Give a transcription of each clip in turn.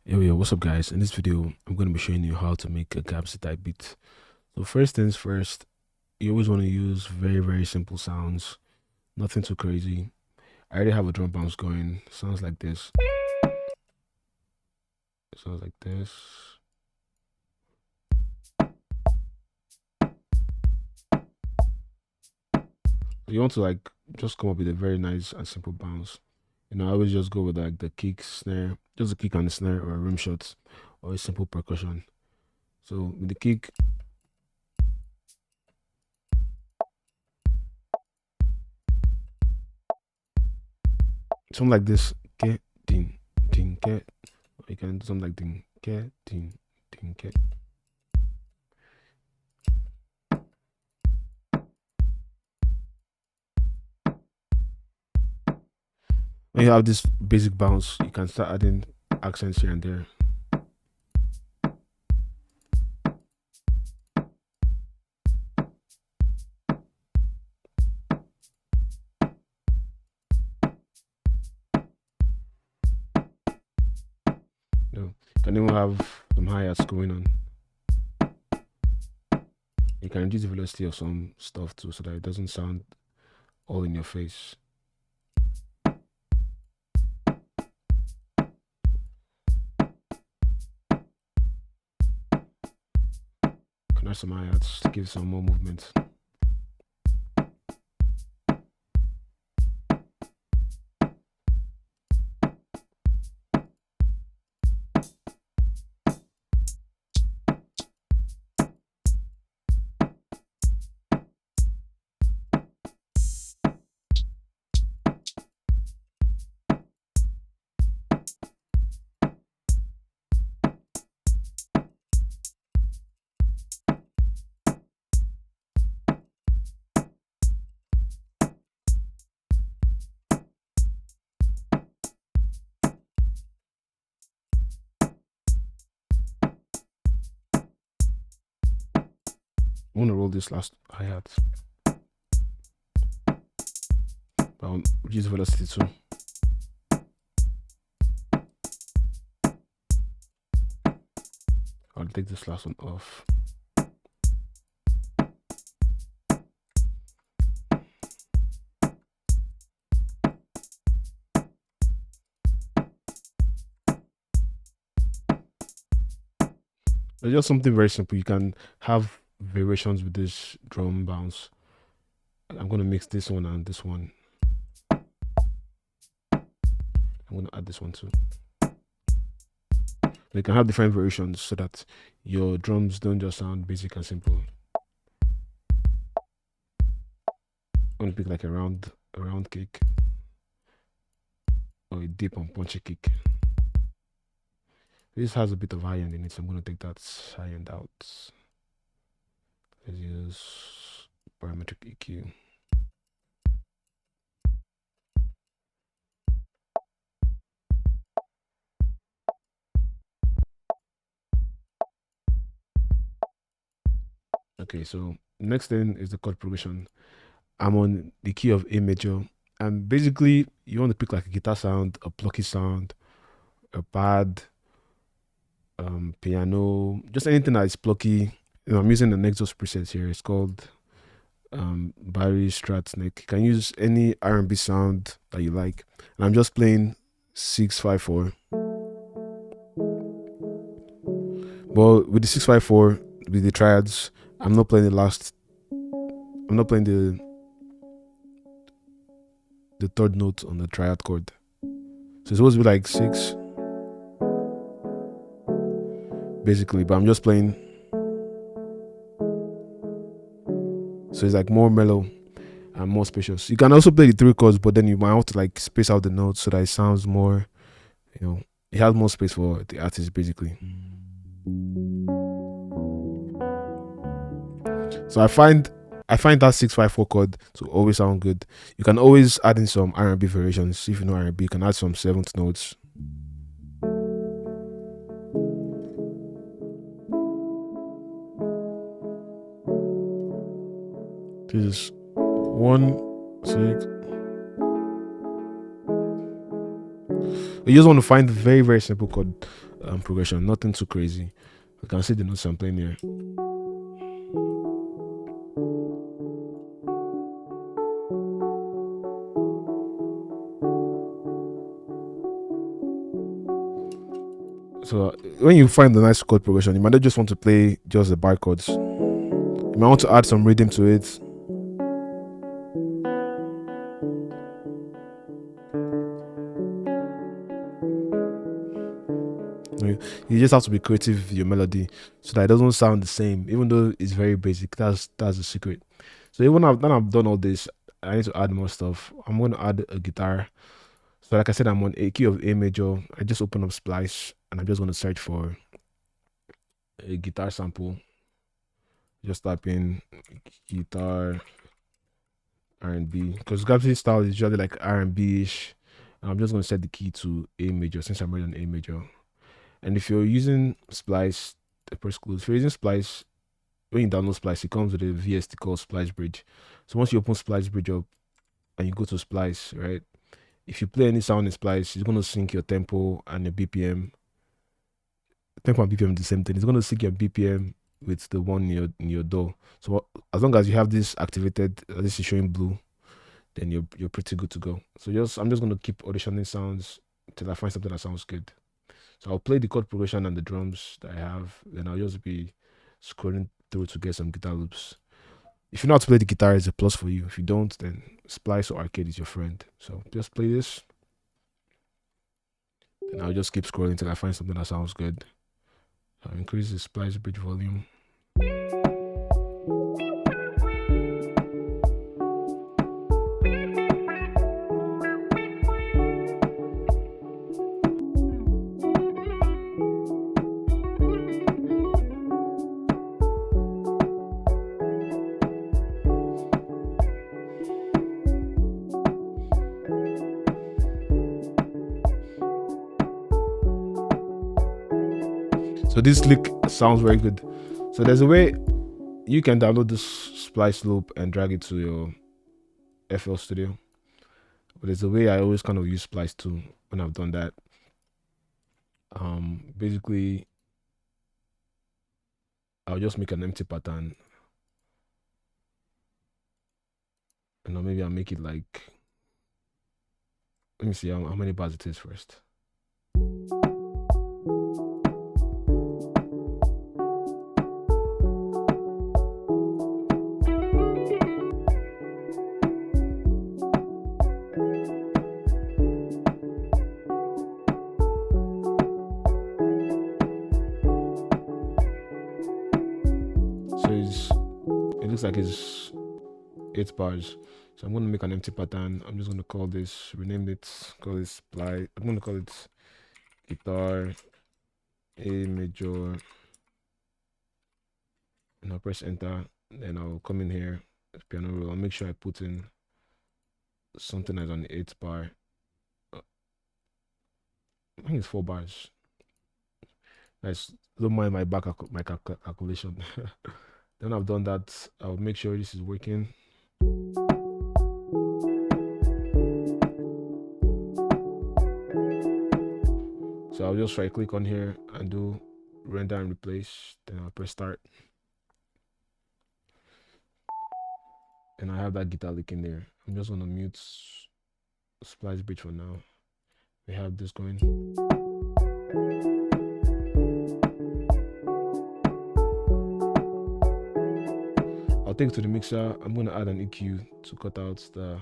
Yo, what's up guys? In this video, I'm going to be showing you how to make a Gabzy type beat. So first things first, you always want to use very simple sounds, nothing too crazy. I already have a drum bounce going, sounds like this. Sounds like this. You want to like just come up with a very nice and simple bounce. I always just go with like the kick, snare, just a kick and a snare or a rim shot or a simple percussion. So with the kick, something like this, ke, ding, ding, ke. You can do something like ding, ke, ding, ding, ke. When you have this basic bounce, you can start adding accents here and there. You can even have some hi-hats going on. You can reduce the velocity of some stuff too so that it doesn't sound all in your face. You can add some hi-hats to give some more movement. I want to roll this last hi-hat, but I'll reduce the velocity too. I'll take this last one off. It's just something very simple. You can have variations with this drum bounce. I'm going to mix this one and this one. I'm going to add this one too. You can have different variations so that your drums don't just sound basic and simple. I'm going to pick like a round kick or a deep and punchy kick. This has a bit of high end in it, so I'm going to take that high end out. Let's use parametric EQ. Okay, so next thing is the chord progression. I'm on the key of A major, and basically you want to pick like a guitar sound, a plucky sound, a pad, piano, just anything that is plucky. I'm using the Nexus preset here. It's called Barry Strat Snake. You can use any R&B sound that you like, and I'm just playing 6/5/4. But with the 6/5/4, with the triads, I'm not playing the third note on the triad chord. So it's supposed to be like 6, basically, but I'm just playing. So it's like more mellow and more spacious. You can also play the 3 chords, but then you might have to like space out the notes so that it sounds more, it has more space for the artist, basically. So I find that 6/5/4 chord to always sound good. You can always add in some R&B variations. If you know R&B, you can add some 7th notes. This is 1, 6. You just want to find a very simple chord. progression, nothing too crazy. You can see the notes I'm playing here. So when you find the nice chord progression, you might not just want to play just the bar chords. You might want to add some rhythm to it. You just have to be creative with your melody so that it doesn't sound the same, even though it's very basic. That's the secret. So even now I've done all this, I need to add more stuff. I'm going to add a guitar. So like I said, I'm on a key of A major. I just open up Splice and I'm just going to search for a guitar sample. Just type in guitar R&B, because Gabzy style is usually like R&B-ish. And I'm just going to set the key to A major since I'm already on A major. And if you're using Splice, press close. If you're using Splice, when you download Splice, it comes with a VST called Splice Bridge. So once you open Splice Bridge up and you go to Splice, right? If you play any sound in Splice, it's going to sync your tempo and your BPM. Tempo and BPM is the same thing. It's going to sync your BPM with the one in your DAW. So as long as you have this activated, this is showing blue, then you're pretty good to go. So I'm just going to keep auditioning sounds until I find something that sounds good. So I'll play the chord progression and the drums that I have. Then I'll just be scrolling through to get some guitar loops. If you know how to play the guitar, it's a plus for you. If you don't, then Splice or Arcade is your friend. So just play this. And I'll just keep scrolling until I find something that sounds good. I'll increase the Splice Bridge volume. So this lick sounds very good. So there's a way you can download this splice loop and drag it to your FL Studio. But there's a way I always kind of use splice too when I've done that. Basically, I'll just make an empty pattern. And then maybe I'll make it like, let me see how many bars it is first. It looks like it's 8 bars. So I'm going to make an empty pattern. I'm just going to call this, rename it, call it splice. I'm going to call it guitar A major. And I'll press enter. Then I'll come in here, piano roll. I'll make sure I put in something that's on the 8th bar. I think it's 4 bars. Nice. Don't mind my calculation. Then I've done that. I'll make sure this is working. So I'll just right click on here and do render and replace. Then I'll press start. And I have that guitar lick in there. I'm just gonna mute Splice Bridge for now. We have this going. I'll take it to the mixer. I'm gonna add an EQ to cut out the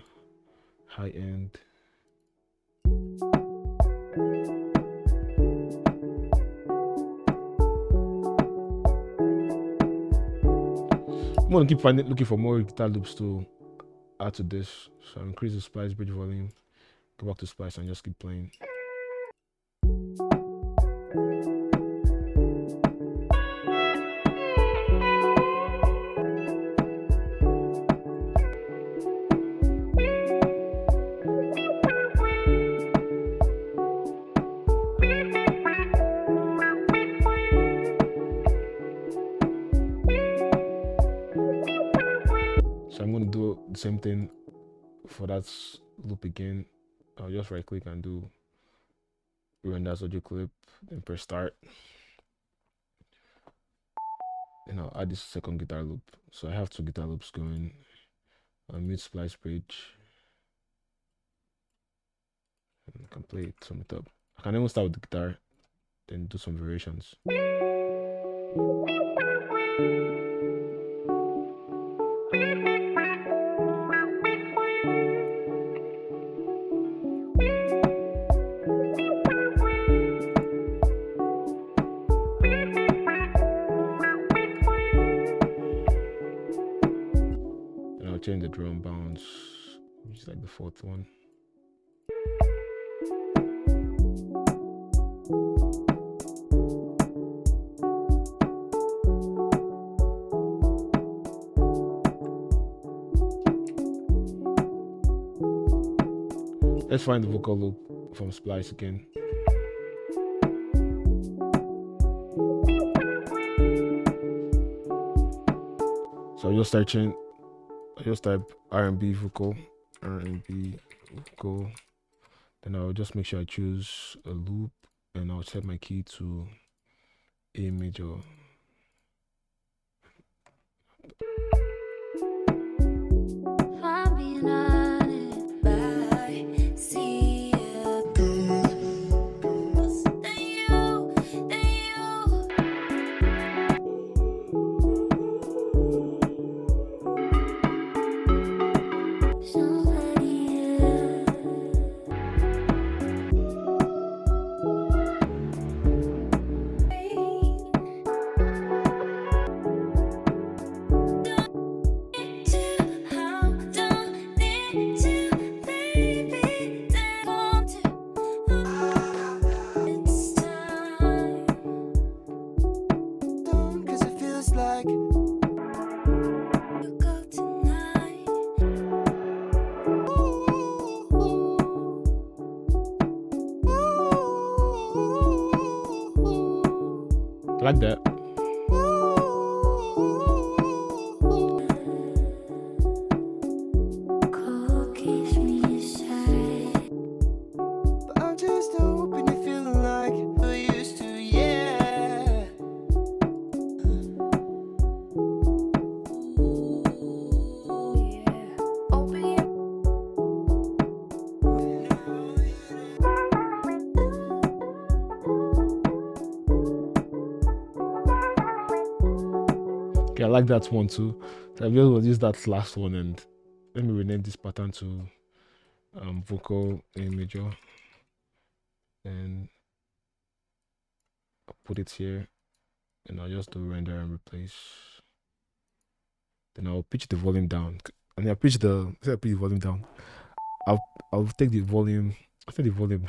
high end. I'm gonna keep looking for more guitar loops to add to this. So I'll increase the Splice Bridge volume, go back to Splice and just keep playing. So I'm going to do the same thing for that loop again. I'll just right click and do run that audio clip, then press start. Then I'll add this second guitar loop. So I have 2 guitar loops going. I'll mute splice bridge. And I can play it, sum it up. I can even start with the guitar, then do some variations. And I'll change the drum bounce, which is like the 4th one. Let's find the vocal loop from Splice again. So you'll just type R&B vocal, R&B vocal. Then I'll just make sure I choose a loop, and I'll set my key to A major. Like that. Okay, I like that one too. So I will use that last one, and let me rename this pattern to vocal A major, and I'll put it here, and I'll just do render and replace. Then I'll pitch the volume down, and I'll pitch the volume down. I'll take the volume. I'll take the volume.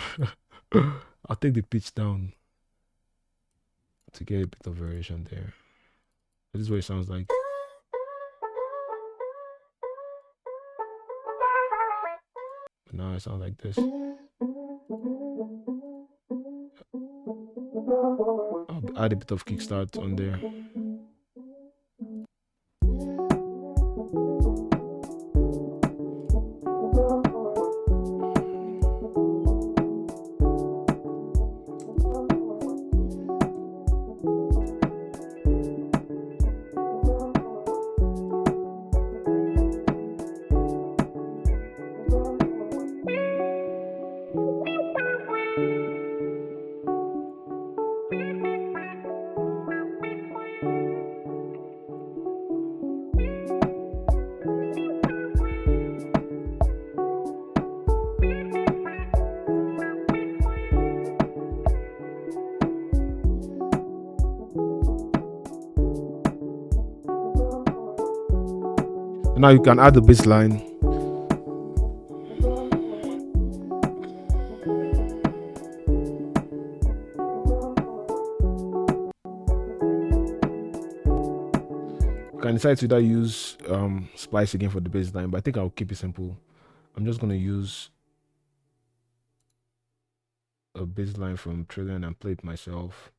I'll take the pitch down to get a bit of variation there. This is what it sounds like. But now it sounds like this. I'll add a bit of kickstart on there. Now you can add the bassline. You can decide to either use Splice again for the bassline, but I think I'll keep it simple. I'm just gonna use a bassline from Trillion and play it myself.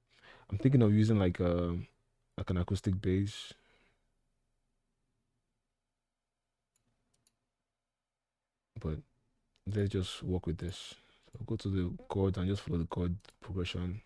I'm thinking of using like an acoustic bass. But let's just work with this. So go to the chord and just follow the chord progression.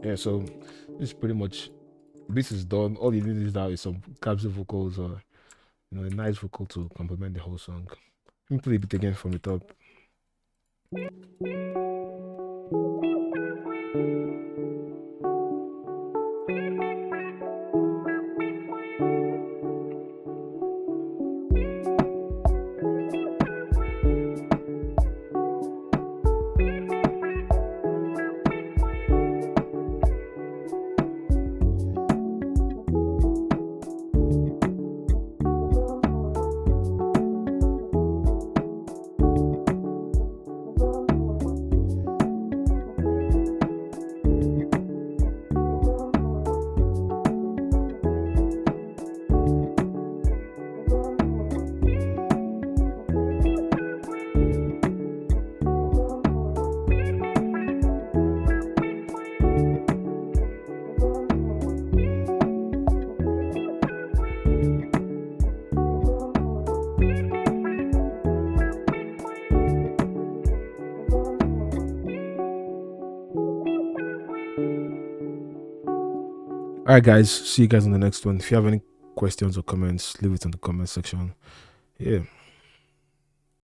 Yeah, so this is pretty much, this is done. All you need is now is some Gabzy vocals or a nice vocal to complement the whole song. Let me play a bit again from the top. All right, guys. See you guys in the next one. If you have any questions or comments, leave it in the comment section. Yeah.